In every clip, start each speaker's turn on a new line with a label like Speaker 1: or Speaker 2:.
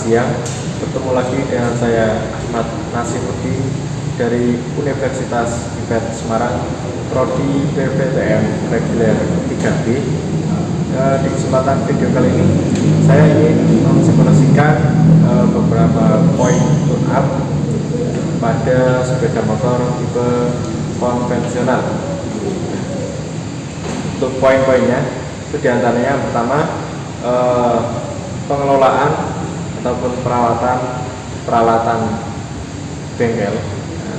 Speaker 1: siang, bertemu lagi dengan saya Ahmad Nasiruddin dari Universitas IPB Semarang, Prodi PPTN Reguler 3B. Di kesempatan video kali ini saya ingin mensimulasikan beberapa poin tune up pada sepeda motor tipe konvensional. Untuk poin-poinnya itu diantaranya yang pertama pengelolaan ataupun peralatan bengkel.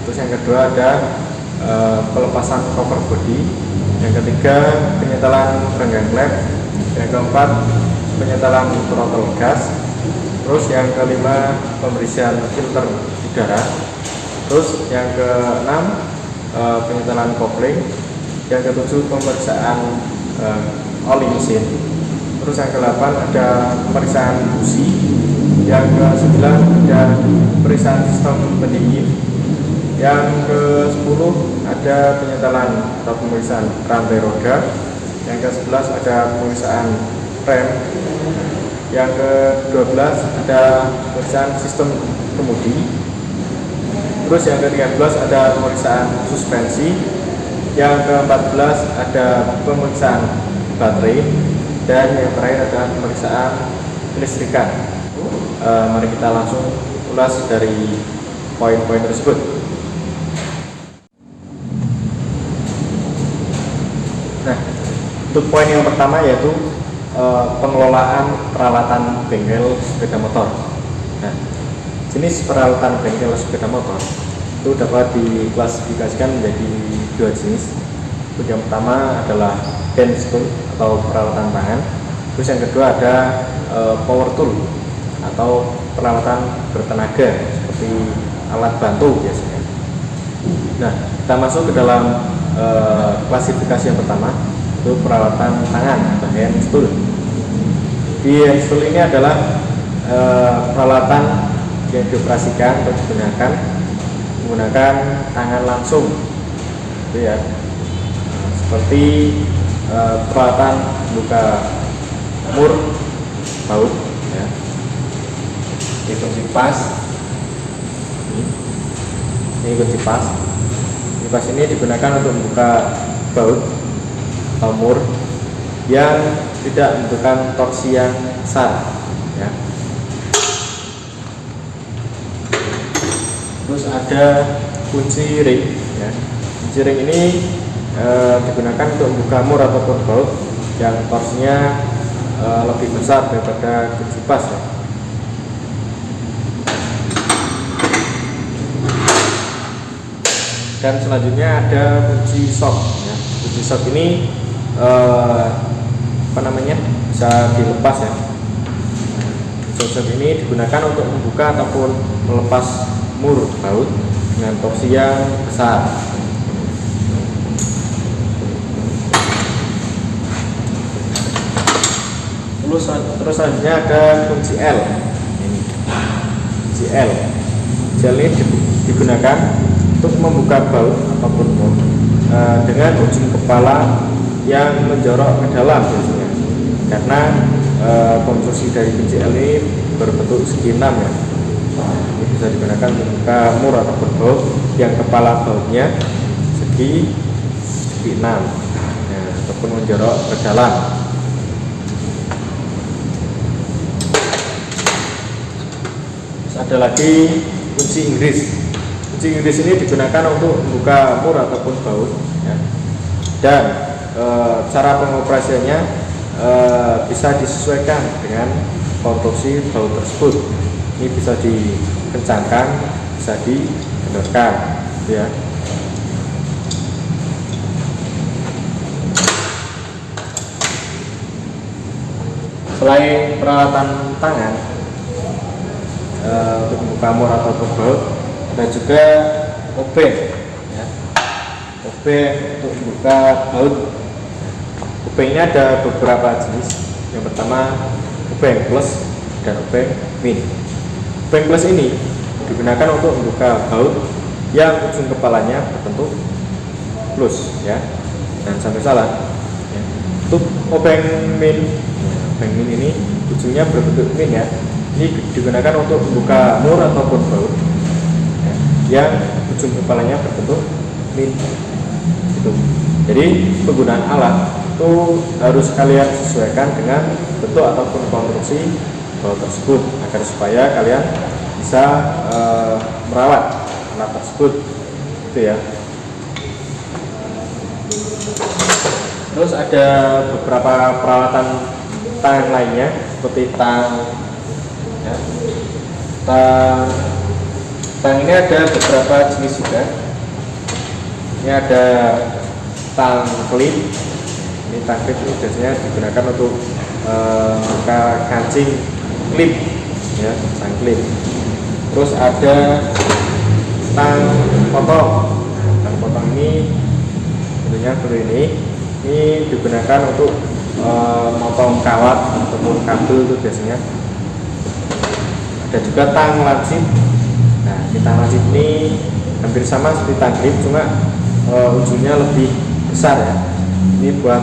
Speaker 1: Terus yang kedua ada pelepasan cover body, yang ketiga penyetelan renggang klep, yang keempat penyetelan throttle gas, terus yang kelima pembersihan filter udara, terus yang keenam penyetelan kopling, yang ketujuh pemeriksaan oli mesin, terus yang ke-8 ada pemeriksaan busi, yang ke-9 ada pemeriksaan sistem pendingin, yang ke-10 ada penyetelan atau pemeriksaan rantai roda, yang ke-11 ada pemeriksaan rem, yang ke-12 ada pemeriksaan sistem kemudi, terus yang ke-13 ada pemeriksaan suspensi, yang ke-14 ada pemeriksaan baterai, dan yang terakhir ada pemeriksaan kelistrikan. Mari kita langsung ulas dari poin-poin tersebut. Nah, untuk poin yang pertama yaitu pengelolaan peralatan bengkel sepeda motor. Nah, jenis peralatan bengkel sepeda motor itu dapat diklasifikasikan menjadi dua jenis. Untuk yang pertama adalah hand tool atau peralatan tangan. Terus yang kedua ada power tool atau peralatan bertenaga seperti alat bantu biasanya. Nah, kita masuk ke dalam klasifikasi yang pertama, itu peralatan tangan atau hand tool. Di hand tool ini adalah peralatan yang dioperasikan atau digunakan menggunakan tangan langsung, gitu ya. Seperti peralatan buka mur baut, ya. Ini kunci pas, ini kunci pas. Kunci pas ini digunakan untuk membuka baut atau mur yang tidak membutuhkan torsi yang besar, ya. Terus ada kunci ring, ya. Kunci ring ini digunakan untuk membuka mur ataupun baut yang torsinya lebih besar daripada kunci pas, ya. Dan selanjutnya ada kunci shock, ya. Kunci shock ini bisa dilepas, ya. Kunci shock ini digunakan untuk membuka ataupun melepas mur baut dengan torsi yang besar. Terus selanjutnya ada kunci L. Ini kunci L. Kunci L ini digunakan untuk membuka baut ataupun mur dengan ujung kepala yang menjorok ke dalam biasanya, karena konstruksi dari kunci L ini berbentuk segi 6, ya. Ini bisa digunakan untuk membuka mur ataupun baut yang kepala bautnya segi 6, ya, ataupun menjorok ke dalam. Ada lagi kunci Inggris. Kunci Inggris ini digunakan untuk membuka mur ataupun baut, ya. Dan cara pengoperasiannya bisa disesuaikan dengan konstruksi baut tersebut. Ini bisa dikencangkan, bisa dikendorkan, ya. Selain peralatan tangan untuk membuka mur ataupun baut, ada juga obeng, ya. Obeng untuk membuka baut. Obeng ini ada beberapa jenis. Yang pertama obeng plus dan obeng min. Obeng plus ini digunakan untuk membuka baut yang ujung kepalanya berbentuk plus, ya. Dan sampai salah, ya. Untuk obeng min ini ujungnya berbentuk min, ya. Ini digunakan untuk membuka mur ataupun baut ya, yang ujung kepalanya berbentuk lin gitu. Jadi penggunaan alat itu harus kalian sesuaikan dengan bentuk ataupun konstruksi baut tersebut agar supaya kalian bisa merawat alat tersebut gitu ya. Terus ada beberapa peralatan tang lainnya seperti tang ya. Tang ini ada beberapa jenis juga. Ini ada tang klip. Ini tang klip ini biasanya digunakan untuk kancing klip ya, tang klip. Terus ada tang potong. Tang potong ini bentuknya seperti ini digunakan untuk motong kawat ataupun kabel itu biasanya. Ada juga tang lancip. Nah, ini tang lancip ini hampir sama seperti tang klip, cuma ujungnya lebih besar ya. Ini buat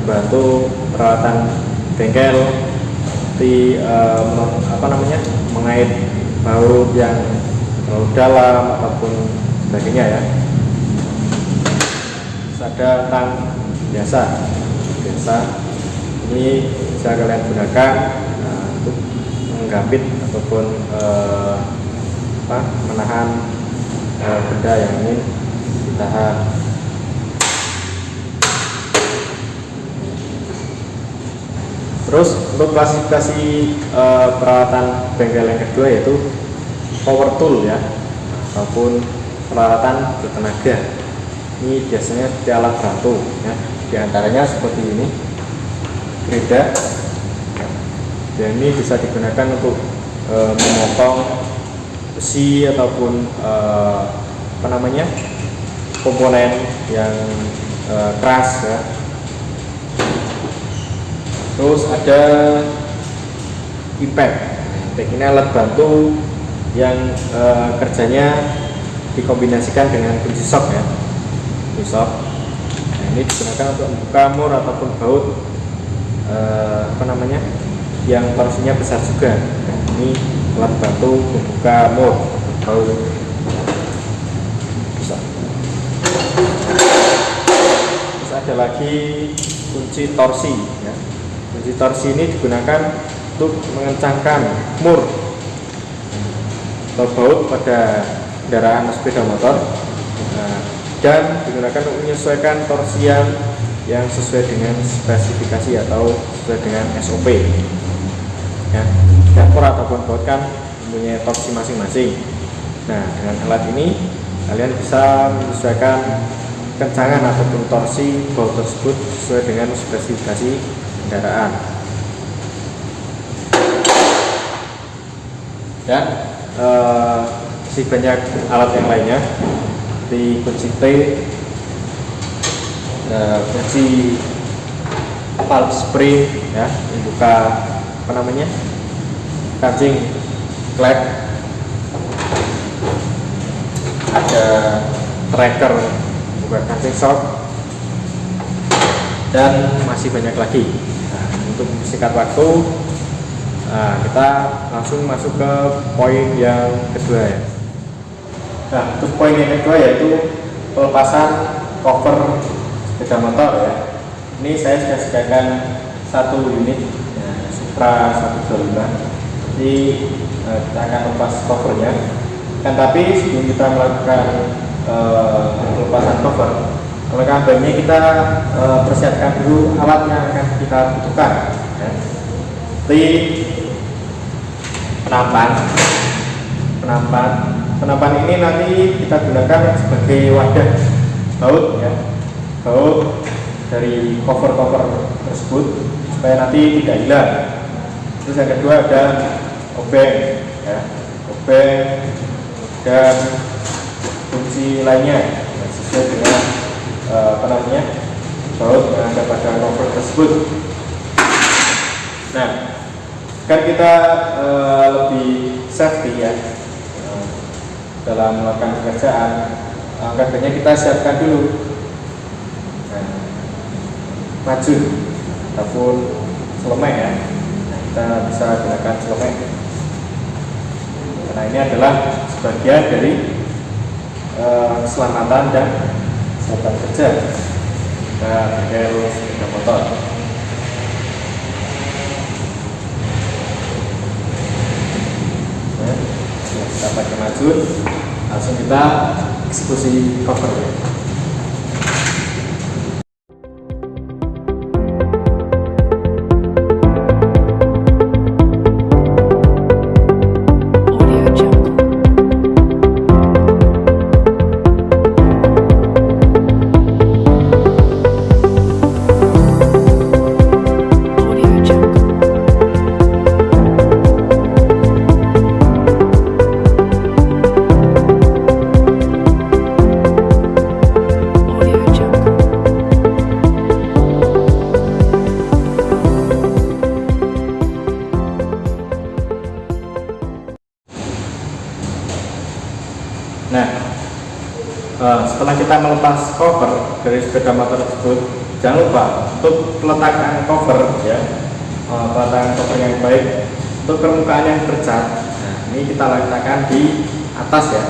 Speaker 1: membantu perawatan bengkel di mengait baut yang terlalu dalam ataupun sebagainya ya. Terus ada tang biasa ini bisa kalian gunakan untuk menggapit ataupun menahan benda yang ingin ditahan. Terus untuk klasifikasi peralatan bengkel yang kedua yaitu power tool ya, ataupun peralatan bertenaga. Ini biasanya seperti alat bantu ya, diantaranya seperti ini gereda, dan ini bisa digunakan untuk memotong besi ataupun komponen yang keras ya. Terus ada impact. Ini alat bantu yang kerjanya dikombinasikan dengan kunci sok ya. Nah, ini digunakan untuk membuka mur ataupun baut yang torsinya besar juga. Nah, ini alat bantu membuka mur baut besar. Terus ada lagi kunci torsi ya. Kunci torsi ini digunakan untuk mengencangkan mur atau baut pada kendaraan sepeda motor. Dan digunakan untuk menyesuaikan torsian yang sesuai dengan spesifikasi atau sesuai dengan SOP ya. Setiap mur ataupun baut kan mempunyai torsi masing-masing. Nah, dengan alat ini kalian bisa menyesuaikan kencangan ataupun torsi baut tersebut sesuai dengan spesifikasi kendaraan. Dan masih banyak alat yang lainnya seperti kunci T, kunci valve spring ya, membuka kancing klep, ada tracker membuka kancing shock, dan masih banyak lagi. Nah, untuk singkat waktu kita langsung masuk ke poin yang kedua ya. Nah, untuk poin yang kedua yaitu pelepasan cover sepeda motor ya. Ini saya sudah sediakan satu unit ya, Supra 125. Jadi kita akan lepas covernya. Kan tapi sebelum kita melakukan pelepasan cover, melakukan bahannya kita persiapkan dulu alat yang akan kita butuhkan ya. Seperti penampan ini nanti kita gunakan sebagai wadah baut ya, baut dari cover tersebut supaya nanti tidak hilang. Terus yang kedua ada obeng ya, obeng dan kunci lainnya yang sesuai dengan baut yang ada pada cover tersebut. Nah, agar kita lebih safety ya dalam melakukan pekerjaan, kabelnya kita siapkan dulu. Nah, maju ataupun selemek ya. Nah, kita bisa gunakan celemek, karena ini adalah sebagian dari keselamatan dan kesehatan kerja pada bengkel sepeda motor. Kita pakai majun, langsung kita eksekusi cover. Nah, setelah kita melepas cover dari sepeda motor tersebut, jangan lupa untuk peletakan cover, ya, peletakan cover yang baik untuk permukaan yang bercat. Nah, ini kita letakkan di atas, ya,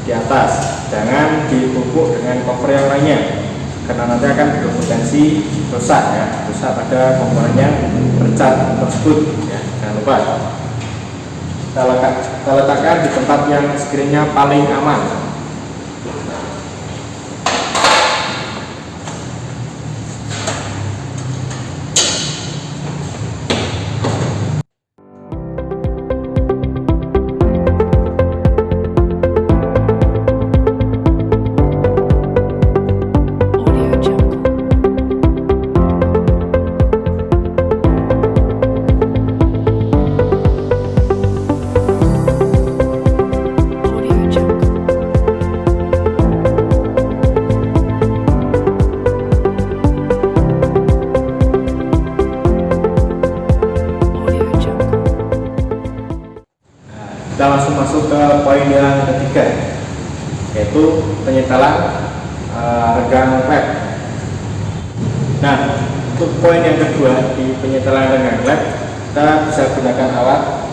Speaker 1: di atas. Jangan ditumpuk dengan cover yang lainnya, karena nanti akan berpotensi rusak, ya, rusak pada komponen yang bercat tersebut. Ya, jangan lupa. Kita letakkan di tempat yang sekiranya paling aman. Kita langsung masuk ke poin yang ketiga, yaitu penyetelan regang led. Nah, untuk poin yang kedua di penyetelan regang led, kita bisa gunakan alat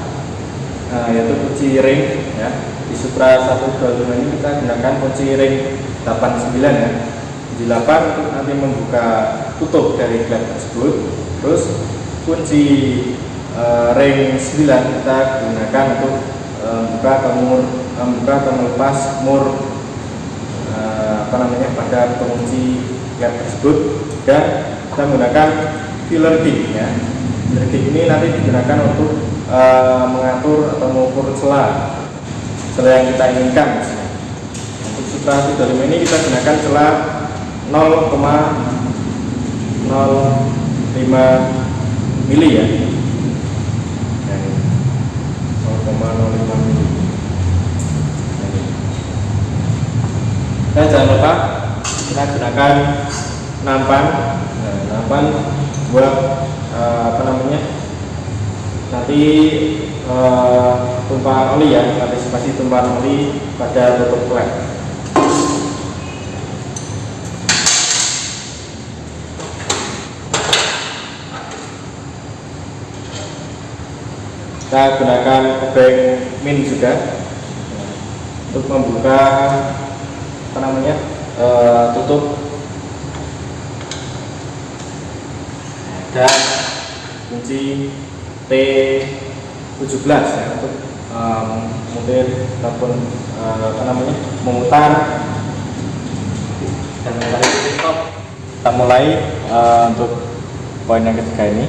Speaker 1: yaitu kunci ring, ya. Di Supra 125 ini kita gunakan kunci ring 89, ya. Kunci 8 untuk nanti membuka tutup dari led tersebut. Terus kunci ring 9 kita gunakan untuk membuka atau melepas mur pada pengunci led tersebut, dan kita menggunakan filler key, ya. Filler key ini nanti digunakan untuk mengatur atau mengukur celah yang kita inginkan. Untuk Supra 125 ini kita gunakan celah 0,05 mili, ya. 0,05 mili. Dan jangan lupa kita gunakan nampan, nampan buat nanti tumpahan oli, ya, antisipasi tumpahan oli pada tutup led. Kita gunakan obeng min juga untuk membuka tutup, dan kunci T17, ya, untuk memutar ataupun memutar dan mencari titik stop. Kita mulai untuk poin yang ketiga ini.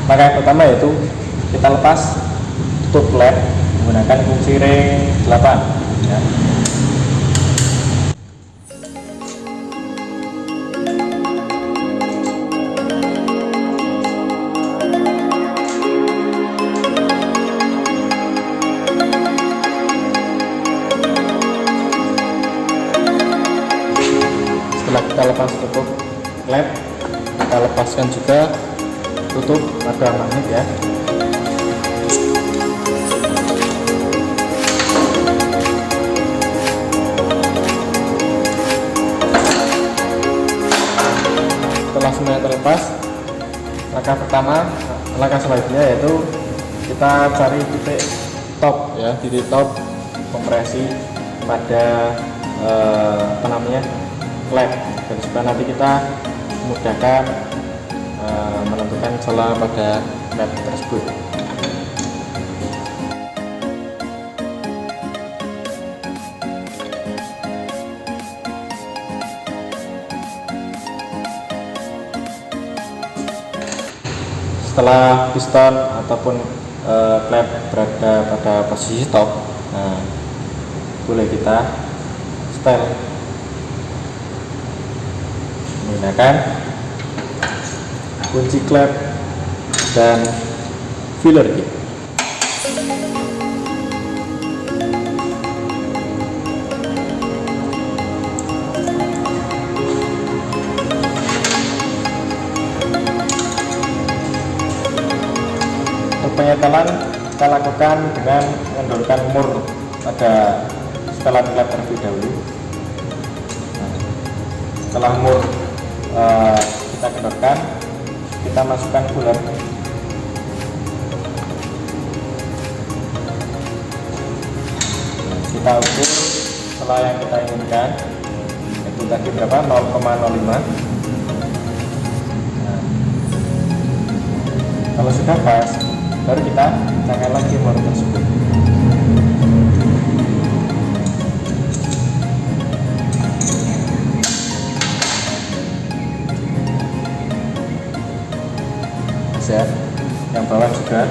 Speaker 1: Maka yang pertama yaitu kita lepas tutup led menggunakan kunci ring 8, ya. Setelah kita lepas tutup led, kita lepaskan juga tutup pada magnet, ya. Setelah semuanya terlepas, langkah selanjutnya yaitu kita cari titik top ya, titik top kompresi pada klep, dan supaya nanti kita memudahkan menentukan celah pada klep tersebut. Setelah piston ataupun klep berada pada posisi top, nah, boleh kita setel menggunakan kunci klep dan filler kit. Penyetelan kita lakukan dengan mengendorkan mur pada setelan klep terlebih dahulu. Setelah mur kita kendorkan, kita masukkan fuller. Kita ukur setelah yang kita inginkan, itu tadi berapa? 0,05. Kalau sudah pas, baru kita nyalakan lagi mur tersebut. Siap, yang bawah juga.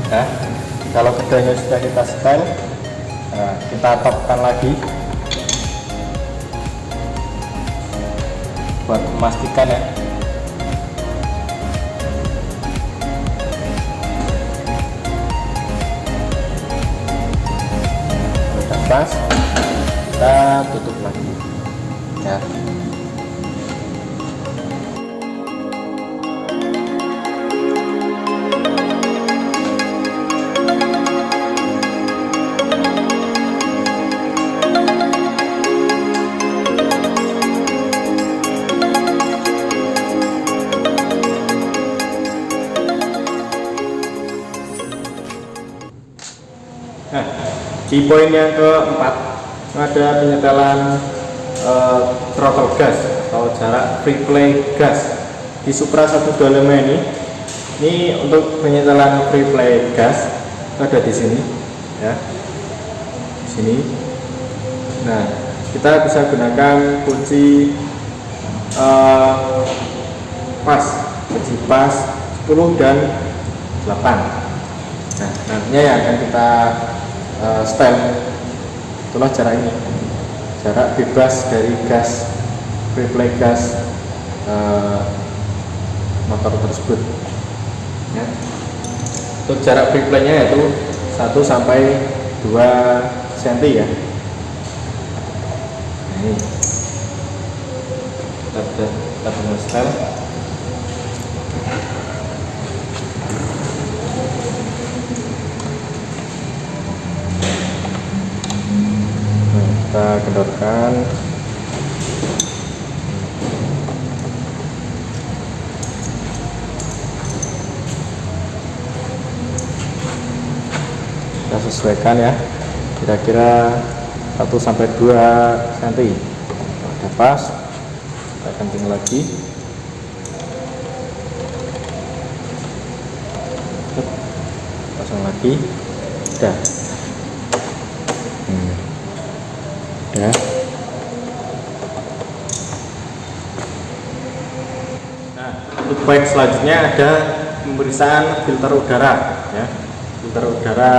Speaker 1: Nah, kalau keduanya sudah kita setel, nah, kita topkan lagi buat memastikan ya. Sudah pas, kita tutup lagi ya. Nah, di poin yang keempat ada penyetelan throttle gas atau jarak free play gas di Supra 125 ini. Ini untuk penyetelan free play gas ada di sini ya, di sini. Nah, kita bisa gunakan kunci kunci pas 10 dan 8. Nah, nantinya yang akan kita setel itulah jarak ini, jarak bebas dari gas free play gas motor tersebut ya. Untuk jarak free play nya yaitu 1 sampai 2 cm ya. Nah, ini kita bisa setel. Kita kendorkan. Kita sesuaikan ya, kira-kira 1 sampai 2 cm. Udah pas, kita kencing lagi. Pasang lagi. Udah. Ya. Nah, untuk poin selanjutnya ada pemeriksaan filter udara ya. Filter udara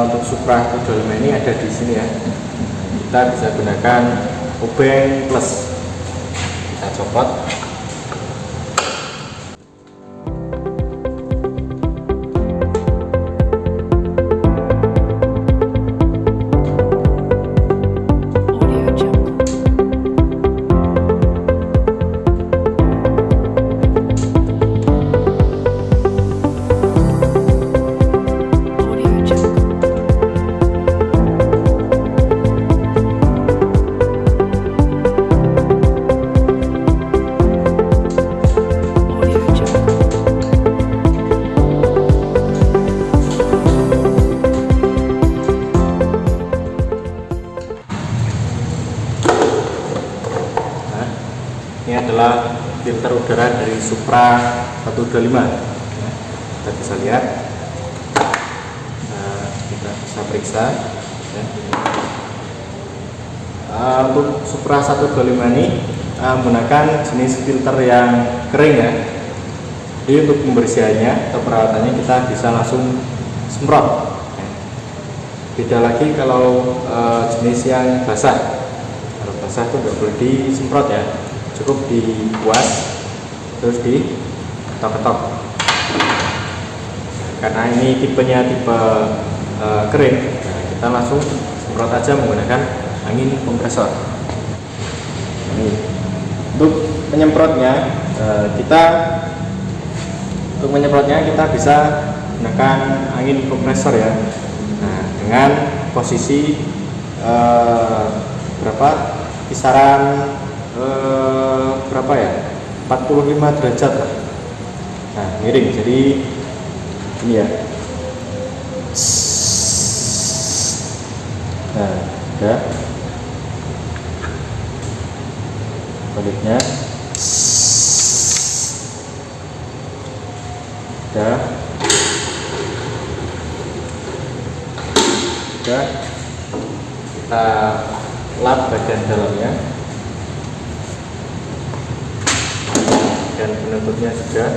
Speaker 1: untuk Supra 125 ini ada di sini ya. Kita bisa gunakan obeng plus. Kita copot. Ini adalah filter udara dari Supra 125 ya, kita bisa lihat. Kita bisa periksa ya. Untuk Supra 125 ini menggunakan jenis filter yang kering ya. Jadi untuk pembersihannya atau perawatannya kita bisa langsung semprot. Beda lagi kalau jenis yang basah. Kalau basah itu nggak boleh disemprot ya, cukup dibuas terus diketok-ketok. Karena ini tipenya tipe kering, nah, kita langsung semprot aja menggunakan angin kompresor. Ini untuk menyemprotnya kita bisa menggunakan angin kompresor ya. Nah, dengan posisi kisaran berapa ya, 45 derajat lah. Nah, miring, jadi ini ya. Nah, udah baliknya udah kita lap bagian dalamnya dan penutupnya sudah,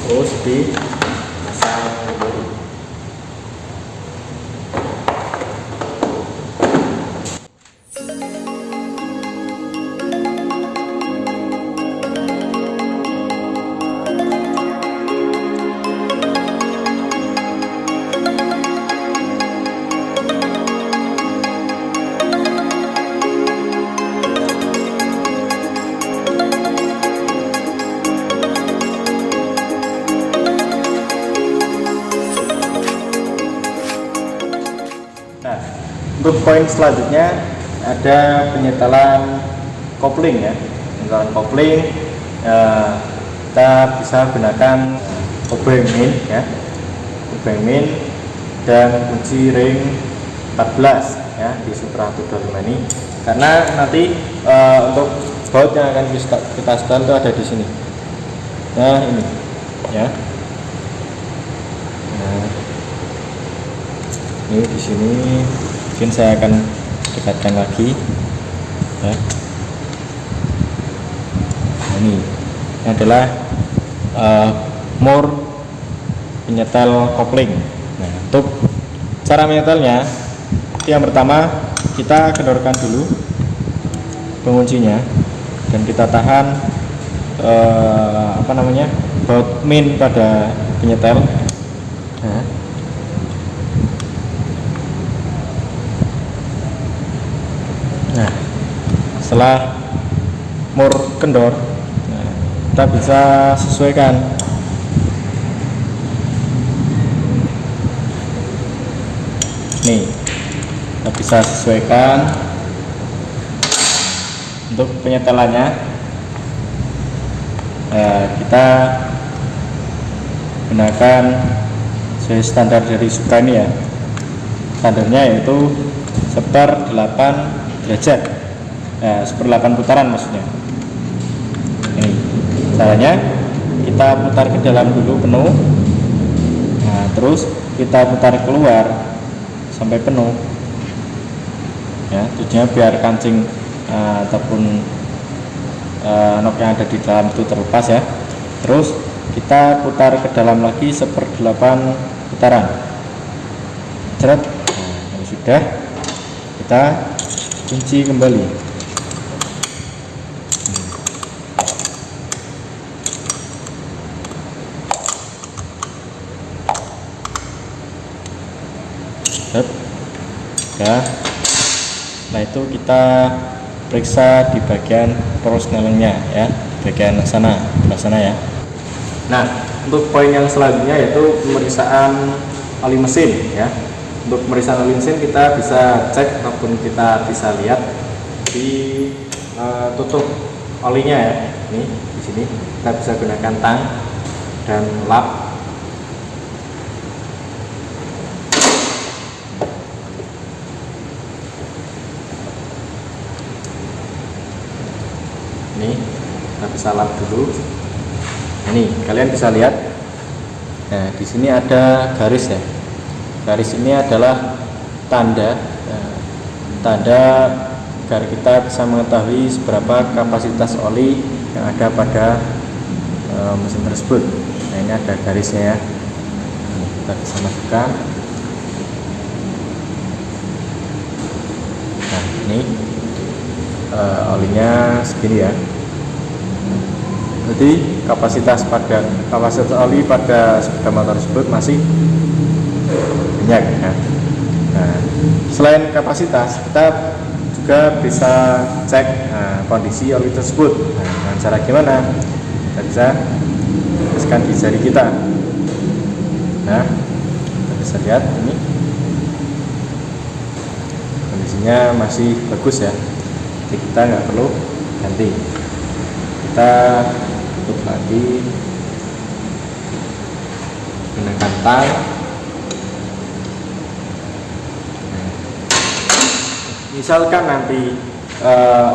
Speaker 1: terus dipasang kembali. Untuk poin selanjutnya ada penyetelan kopling ya. Penyetelan kopling kita bisa gunakan obeng min ya, obeng min dan kunci ring 14 ya di Supra 125 ini. Karena nanti untuk baut yang akan kita setel itu ada di sini. Nah ini ya. Nah, ini di sini. Mungkin saya akan dekatkan lagi ya. Ini adalah mur penyetel kopling. Nah, untuk cara menyetelnya, yang pertama kita kendorkan dulu penguncinya dan kita tahan baut min pada penyetel. Nah, setelah mur kendor, nah, kita bisa sesuaikan. Nih, kita bisa sesuaikan untuk penyetelannya. Kita gunakan sesuai standar dari Supra ini ya. Standarnya yaitu 1/8 derajat, 1/8 putaran maksudnya. Ini caranya, kita putar ke dalam dulu penuh, nah, terus kita putar keluar sampai penuh ya, tujuannya biar kancing ataupun nok yang ada di dalam itu terlepas ya. Terus kita putar ke dalam lagi 1/8 putaran. Ceret. Nah, sudah, kita kunci kembali. Ya. Nah, itu kita periksa di bagian prosnelingnya ya, bagian sana, sebelah sana ya. Nah, untuk poin yang selanjutnya yaitu pemeriksaan oli mesin ya. Untuk pemeriksaan oli mesin kita bisa cek ataupun kita bisa lihat di tutup olinya ya. Ini di sini kita bisa gunakan tang dan lap. Ini kita bisa lap dulu. Ini kalian bisa lihat. Nah, di sini ada garis ya. Garis ini adalah tanda agar kita bisa mengetahui seberapa kapasitas oli yang ada pada mesin tersebut. Nah, ini ada garisnya ya. Ini kita bisa masukkan. Nah, ini olinya segini ya. Jadi kapasitas oli pada sepeda motor tersebut masih banyak ya. Nah, selain kapasitas, kita juga bisa cek kondisi oli tersebut. Nah, dengan cara gimana? Kita bisa tuliskan di jari kita. Nah, kita bisa lihat ini kondisinya masih bagus ya. Jadi kita nggak perlu ganti. Kita tutup lagi gunakan tang. Misalkan nanti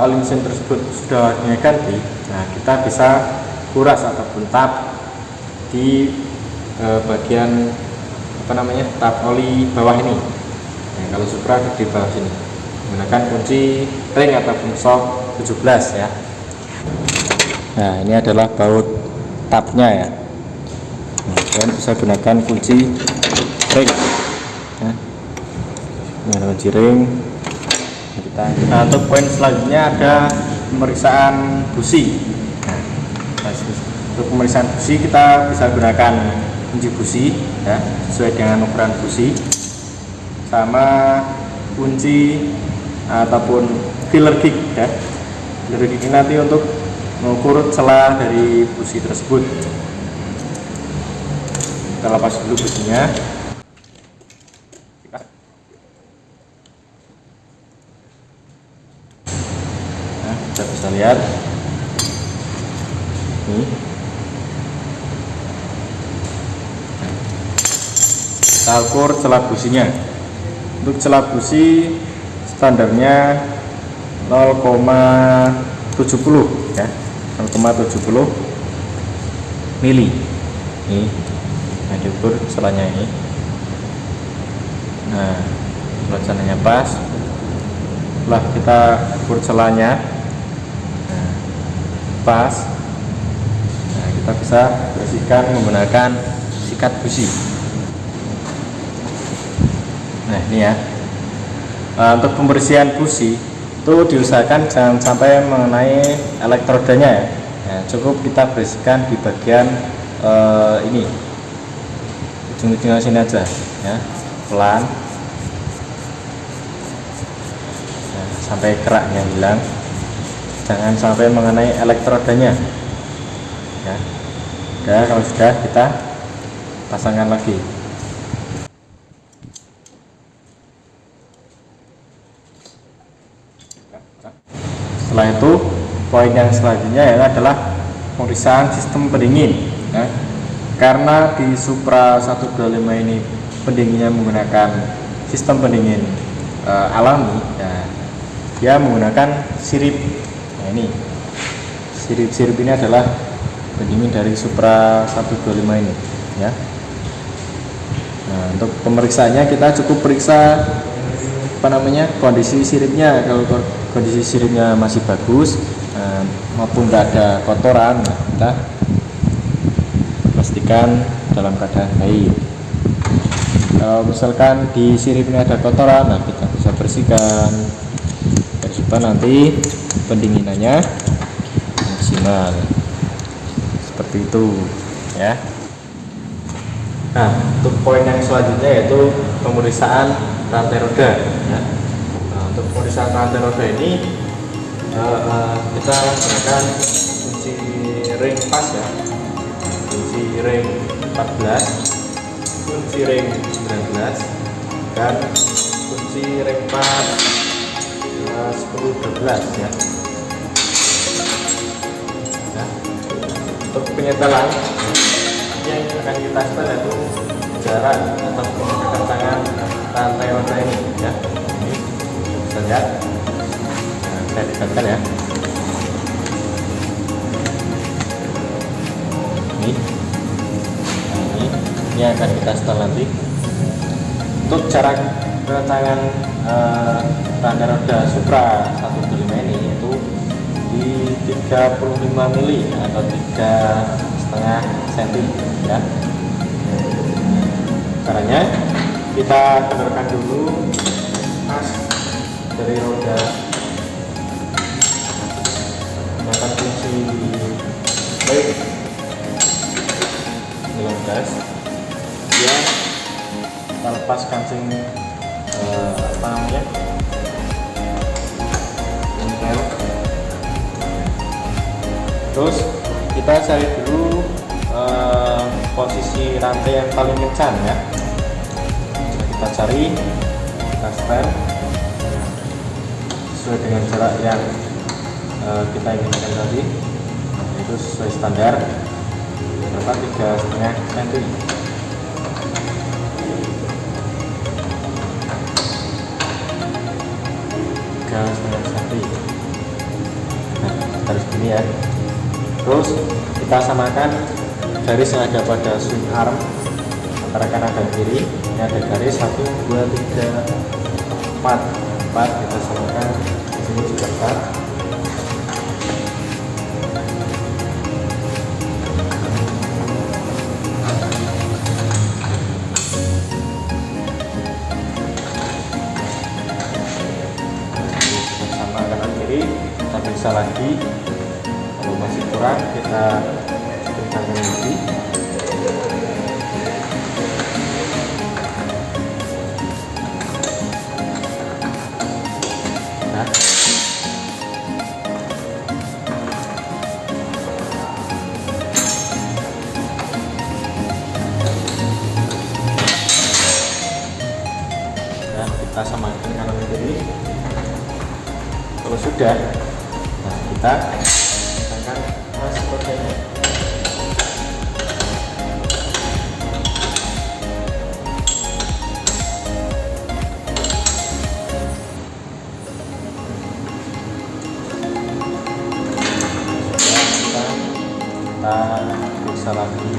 Speaker 1: oli mesin tersebut sudah diganti, nah kita bisa kuras ataupun tap di bagian tap oli bawah ini. Nah, kalau Supra di bawah sini menggunakan kunci ring ataupun shock 17 ya. Nah, ini adalah baut tapnya ya. Nah, kalian bisa gunakan kunci ring. Nah, kunci ring. Nah, untuk poin selanjutnya ada pemeriksaan busi. Nah, untuk pemeriksaan busi kita bisa gunakan kunci busi ya, sesuai dengan ukuran busi, sama kunci ataupun filler gig ya. Filler gig ini nanti untuk mengukur celah dari busi tersebut. Kita lepas dulu businya. Nah, kita bisa lihat ini. Kita ukur celah businya. Untuk celah busi standarnya 0,70 ya, 0,70 mili. Ini nah, diukur celahnya ini. Nah, kalau celahnya pas, setelah kita ukur celahnya pas, nah, kita bisa bersihkan menggunakan sikat busi. Nah, ini ya. Untuk pembersihan busi itu diusahakan jangan sampai mengenai elektrodanya ya. Nah, cukup kita bersihkan di bagian ini, ujung-ujungnya sini aja ya, pelan. Nah, sampai keraknya hilang. Jangan sampai mengenai elektrodanya ya. Udah, kalau sudah kita pasangkan lagi. Setelah itu poin yang selanjutnya adalah pemeriksaan sistem pendingin ya. Karena di Supra 125 ini pendinginnya menggunakan sistem pendingin alami ya, dia menggunakan sirip. Nah, ini sirip ini adalah pendingin dari Supra 125 ini ya. Nah, untuk pemeriksaannya kita cukup periksa kondisi siripnya. Kalau kondisi siripnya masih bagus maupun tidak ada kotoran, nah, kita pastikan dalam keadaan baik. Kalau misalkan di sirip ini ada kotoran, nah kita bisa bersihkan supaya nanti pendinginannya maksimal seperti itu ya. Nah, untuk poin yang selanjutnya yaitu pemeriksaan rantai roda ya. Nah, untuk pemeriksaan rantai roda ini kita gunakan kunci ring pas ya, kunci ring 14, kunci ring 19, dan kunci ring pas 10-12 ya. Nah, untuk penyetelan yang akan kita setel yaitu jarak atau kekencangan rantai roda ini ya. Ini bisa lihat. Nah, saya dekatkan ya. ini akan kita setel nanti. Untuk jarak kekencangan tanda roda Supra 125 ini itu di 35 mili atau 3,5 cm ya. Caranya kita kendorkan dulu pas dari roda, gunakan kunci brake dalam gas, dia kita lepas kancing apa namanya bengkel. Terus kita cari dulu posisi rantai yang paling kencang ya. Kita cari, kita setel sesuai dengan jarak yang kita inginkan tadi, itu sesuai standar berapa, 3,5 cm. Nah, garis ini ya. Terus kita samakan garis yang ada pada swing arm antara kanan dan kiri. Ini ada garis 1, 2, 3, 4. Kita samakan. Di sini juga 4. Kita periksa lagi, kalau masih kurang kita kencangkan lagi. Nah, kita samakan kanan kiri. Kalau sudah, nah kita tekan sepertinya. Kita periksa lagi.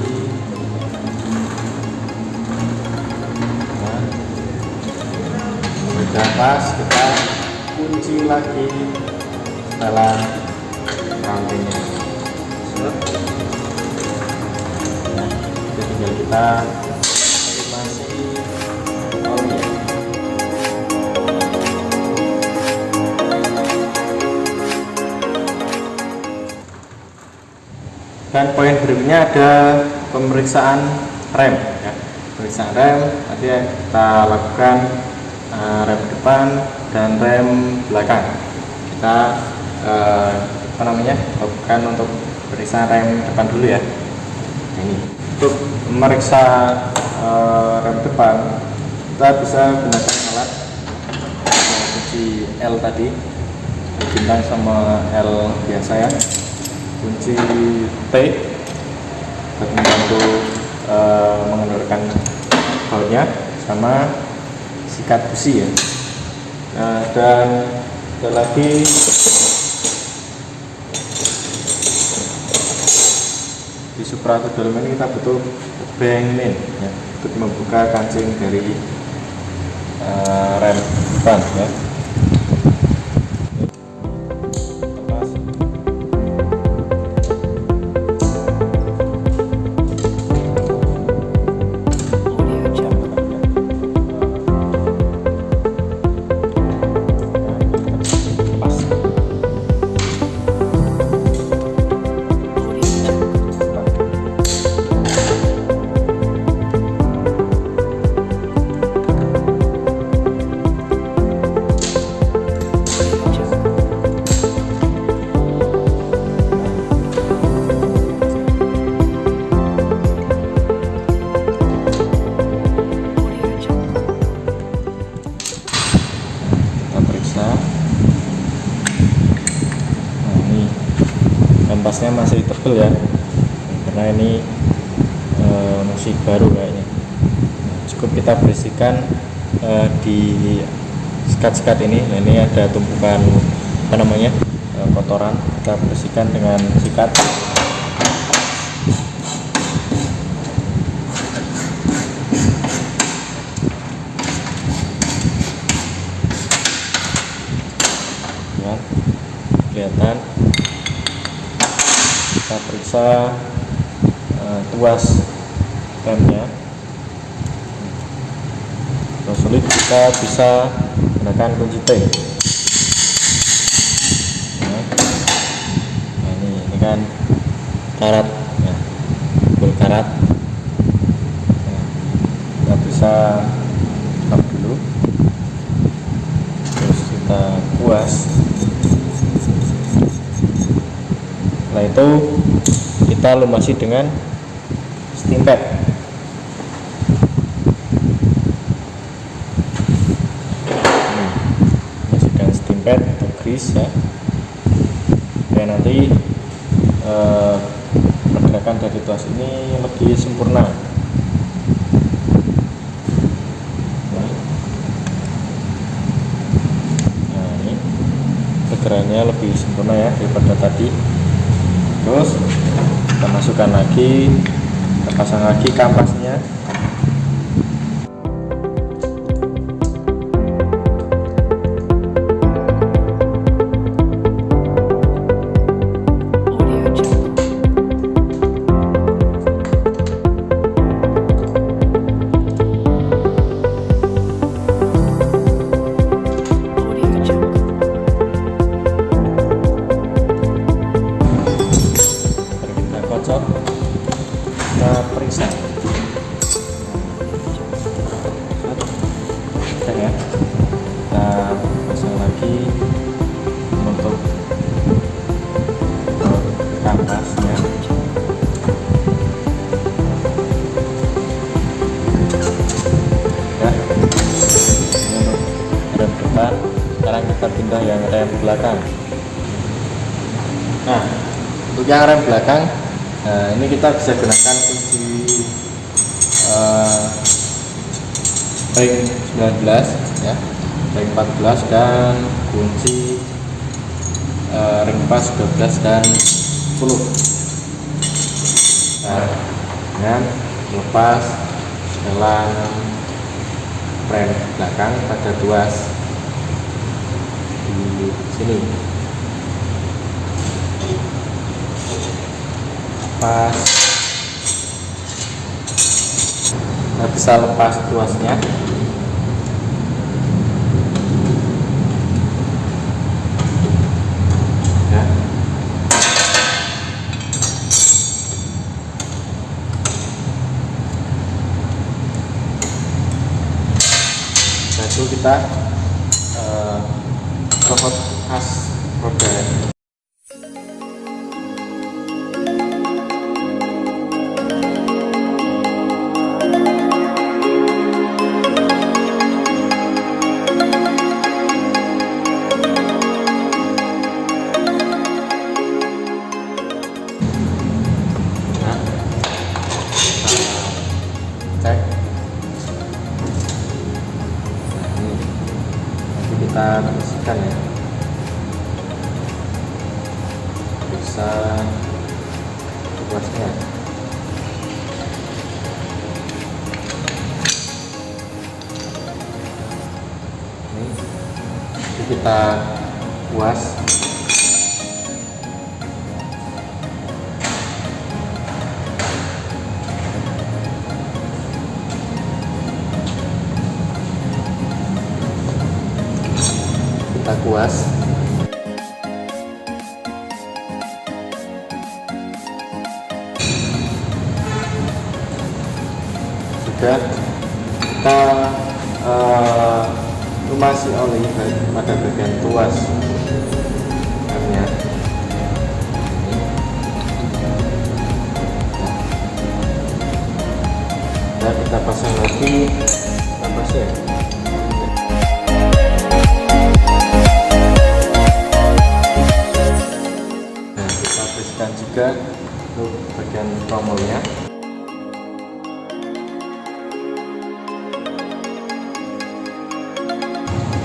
Speaker 1: Nah, sudah pas, kita kunci lagi setelah rantainya. Nah, itu tinggal kita masih oli. Dan poin berikutnya ada pemeriksaan rem ya. Pemeriksaan rem nanti kita lakukan rem depan dan rem belakang. Kita lakukan untuk pemeriksaan rem depan dulu ya. Nah, ini untuk memeriksa rem depan kita bisa gunakan alat kunci L tadi, bintang sama L biasa ya, kunci T untuk membantu mengendorkan bautnya, sama sikat busi ya. Dan ada lagi di Supra 125 ini kita butuh beng nin ya, untuk membuka kancing dari rem depan ya. Ampasnya masih tebal ya, karena ini masih baru kayaknya. Cukup kita bersihkan di sekat-sekat ini. Nah, ini ada tumpukan apa namanya kotoran, kita bersihkan dengan sikat. ya, kelihatan. Kita periksa tuas remnya. Kalau sulit kita bisa gunakan kunci T. Nah, ini kan karat, ya, full karat. Nah, kita bisa stop dulu, terus kita kuas. Setelah itu kita lumasi dengan steam pad. Lumasi dengan steam pad atau grease, ya. Dan nanti pergerakan dari tuas ini lebih sempurna. Nah, ini pergerakannya lebih sempurna ya daripada tadi. Terus kita masukkan lagi, kita pasang lagi kampasnya. Kita periksa ya, kita pasang lagi untuk kampasnya. Ya, ini untuk rem depan. Sekarang kita pindah yang rem belakang. Nah, untuk yang rem belakang, nah, ini kita bisa gunakan kunci ring 19 ya, ring 14 dan kunci ring pas 12 dan 10. Nah, dengan lepas setelan rem belakang pada tuas di sini. Pas kita bisa lepas tuasnya. Ya. Lalu kita copot as roda. Cek. Nah, ini nanti kita bersihkan ya, bisa tuasnya. Ini kita kuas. Kita kuas. Sudah kita lumasi oli pada bagian tuas remnya. Nah, kita pasang lagi kampasnya. Dan juga untuk bagian tromolnya.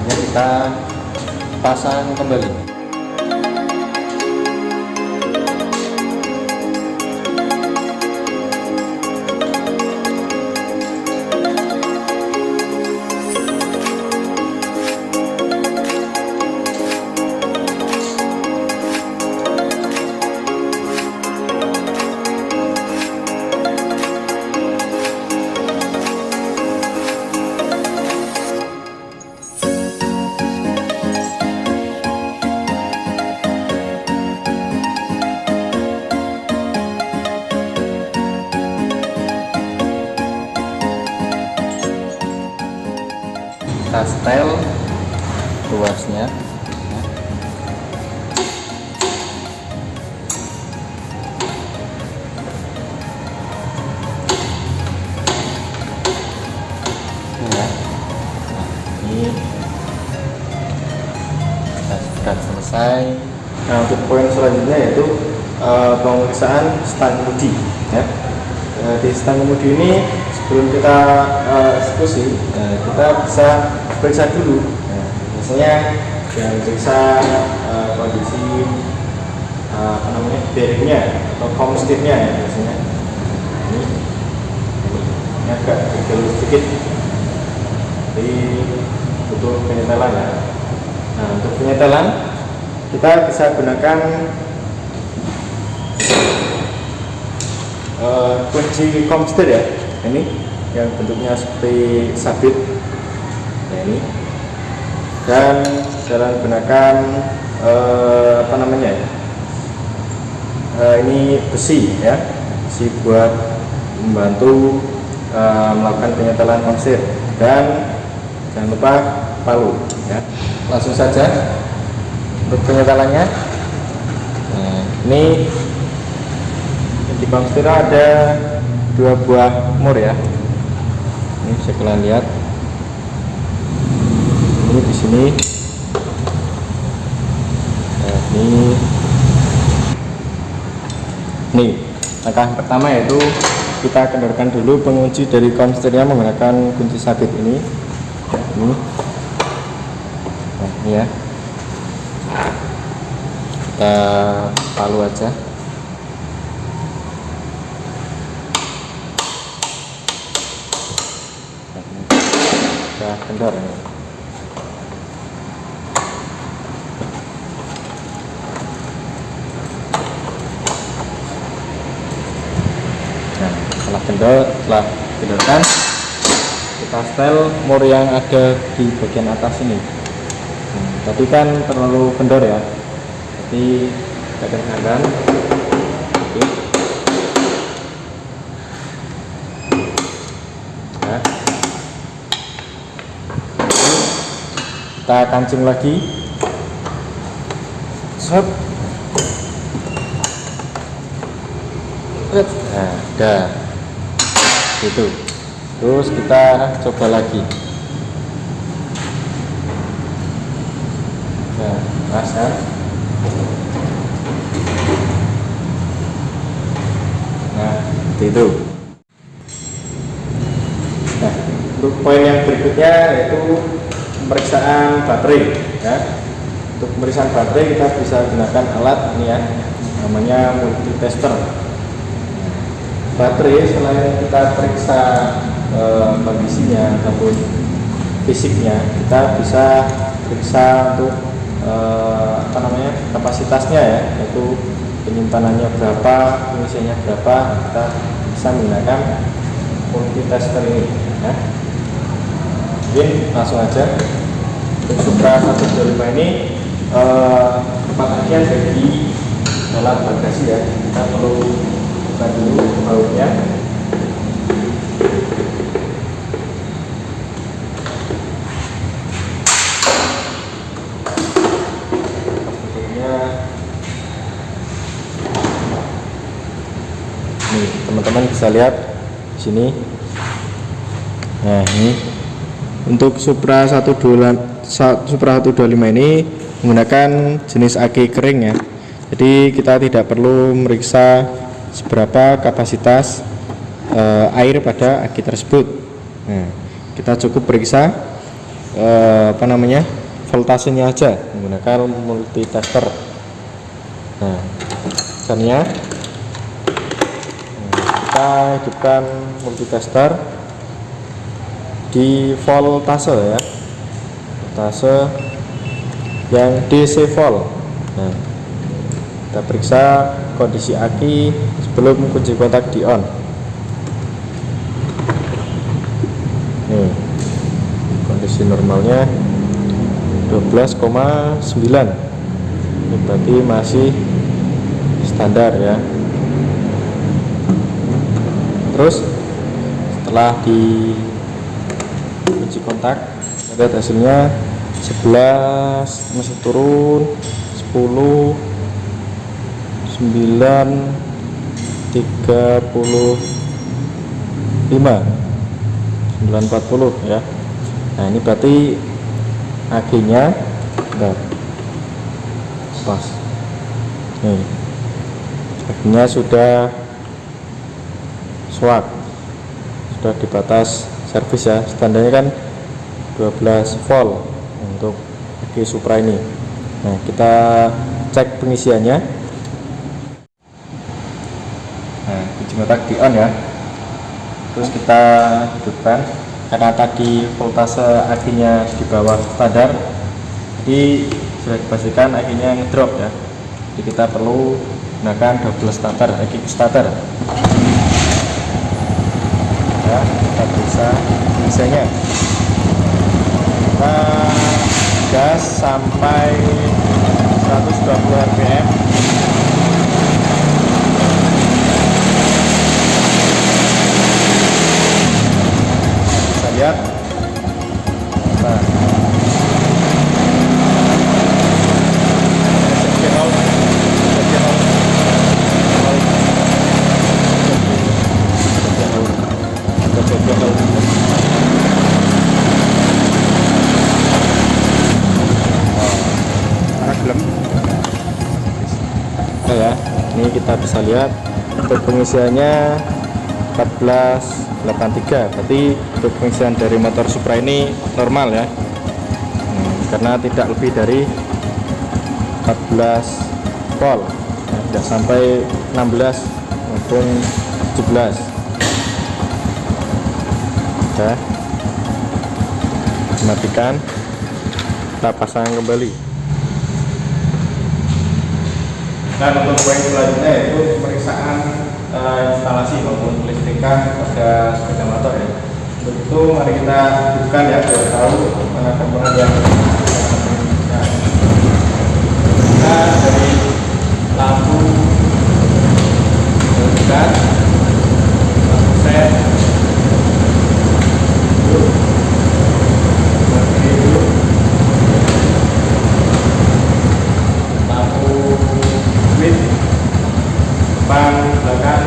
Speaker 1: Ini kita pasang kembali. kita setel ruasnya. Ini sudah selesai. Nah, untuk poin selanjutnya yaitu pemeriksaan stang kemudi ya. Di stang kemudi ini sebelum kita eksekusi, kita bisa periksa dulu. Biasanya yang periksa kondisi bearingnya atau komstirnya ya biasanya. Ini agak kecil sedikit, jadi butuh penyetelan ya. Nah, untuk penyetelan kita bisa gunakan kunci komstir ya, ini yang bentuknya seperti sabit ya, ini. Dan jalan gunakan ini besi ya, besi buat membantu melakukan penyetelan komstir. Dan jangan lupa palu ya. Langsung saja untuk penyetelannya. Nah, ini di komstir ada 2 buah mur ya. Ini bisa kalian lihat. Ini di sini. Nah, ini langkah pertama yaitu kita kendorkan dulu pengunci dari komstirnya menggunakan kunci sabit ini. Ya, ini. Nah, ini ya. Kita palu aja. Nah, kendor ini. Nah, setelah kendorkan, kita setel mur yang ada di bagian atas ini. Tadi kan terlalu kendor ya, jadi kita kencangkan. Oke. Nah, kita kancing lagi. Set. Nah, udah gitu. Terus kita coba lagi. Nah, pas kan? Nah, itu. Nah, untuk poin yang berikutnya yaitu pemeriksaan baterai ya. Untuk pemeriksaan baterai kita bisa gunakan alat ini ya, namanya multitester. Baterai selain kita periksa kondisinya ataupun fisiknya, kita bisa periksa untuk kapasitasnya ya, yaitu penyimpanannya berapa, pengisiannya berapa. Kita bisa menggunakan multitester ini ya. Mungkin langsung aja. Untuk Supra 125 ini tempatnya ada di dalam bagasi ya. Kita perlu buka dulu bautnya. Nih, teman-teman bisa lihat di sini. Nah, ini untuk Supra 125 ini menggunakan jenis aki kering ya. Jadi kita tidak perlu meriksa seberapa kapasitas air pada aki tersebut. Nah, kita cukup periksa voltasenya aja menggunakan multitester. Nah, caranya kita hidupkan multitester di voltase ya, voltase yang DC volt. Nah, kita periksa kondisi aki sebelum kunci kontak di on. Nih, kondisi normalnya 12,9. Ini berarti masih standar ya. Terus setelah di kunci kontak dan lihat hasilnya 11 masih turun, 10, 9, 35, 940 ya. Nah ini berarti AG-nya pas nih, AG-nya sudah swak, sudah di batas servis ya. Standarnya kan 12 volt untuk AG Supra ini. Nah kita cek pengisiannya. Nah kunci kotak di on ya, terus kita hidupkan. Karena tadi voltase AG-nya di bawah standar, jadi sudah dipastikan AG-nya ngedrop ya. Jadi kita perlu gunakan double starter, AG starter ya. Kita bisa pengisiannya, kita gas sampai 120 rpm. Lihat, nah, ya, ini kita bisa lihat untuk pengisiannya 1483, berarti untuk pengisian dari motor Supra ini normal ya, karena tidak lebih dari 14 volt ya, tidak sampai 16 maupun 17 ya. Matikan, kita pasang kembali. Dan untuk poin selanjutnya yaitu pemeriksaan instalasi maupun kelistrikan pada sepeda motor ya. Untuk itu mari kita hidupkan ya, biar tahu mana komponen yang kita dari lampu hidupkan, lampu set, lampu switch depan belakang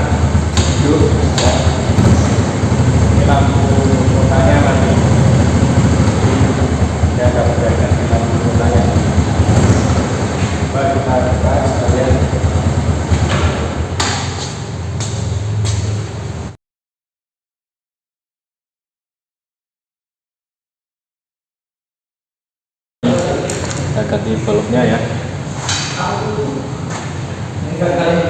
Speaker 1: hidup ya. Ini lampu kotanya mati, ya dapat ganti lampu kotanya. Coba kita buka sekalian. Kita ganti bulbnya ya. Sekarang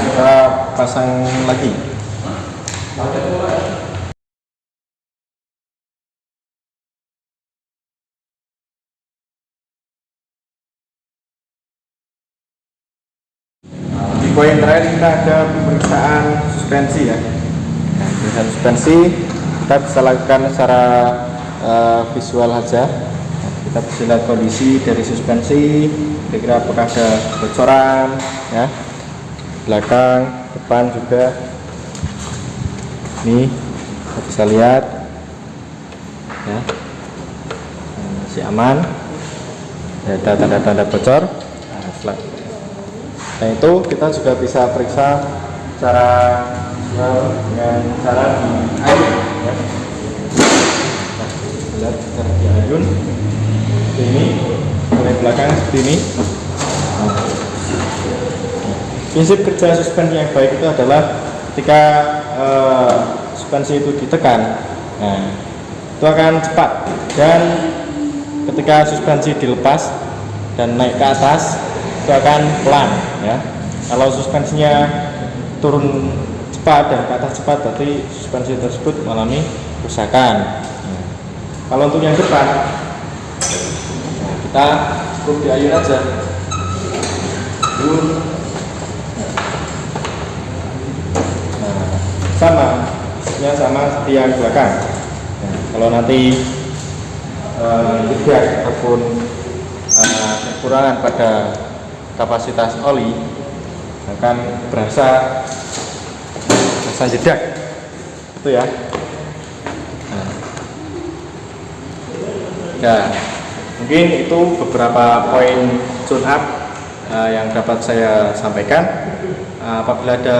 Speaker 1: kita pasang lagi. Di poin terakhir kita ada pemeriksaan suspensi ya. Nah, pemeriksaan suspensi kita bisa lakukan secara visual saja. Nah, kita bisa lihat kondisi dari suspensi, kira-kira apakah ada bocoran ya, belakang, depan juga. Ini kita bisa lihat ya, masih aman, ada tanda-tanda bocor. Nah itu kita juga bisa periksa secara dengan cara di ayun ya. Nah, lihat cara di ayun seperti ini, dari belakang seperti ini. Prinsip kerja suspensi yang baik itu adalah ketika suspensi itu ditekan, nah itu akan cepat, dan ketika suspensi dilepas dan naik ke atas itu akan pelan ya. Kalau suspensinya turun cepat dan ke atas cepat, berarti suspensi tersebut mengalami kerusakan. Nah, kalau untuk yang depan, nah, kita cukup diayun aja. Nah, sama harusnya sama seperti yang belakang. Nah, kalau nanti tidak ataupun kekurangan pada kapasitas oli akan berasa jedak itu ya. Nah, mungkin itu beberapa poin tune up yang dapat saya sampaikan. Apabila ada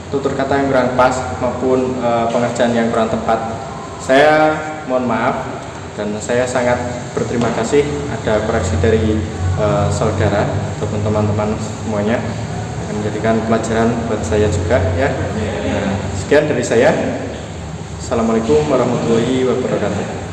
Speaker 1: tutur kata yang kurang pas maupun pengerjaan yang kurang tepat, saya mohon maaf dan saya sangat berterima kasih ada koreksi dari saudara ataupun teman-teman semuanya, akan menjadikan pelajaran buat saya juga ya. Nah, sekian dari saya. Assalamualaikum warahmatullahi wabarakatuh.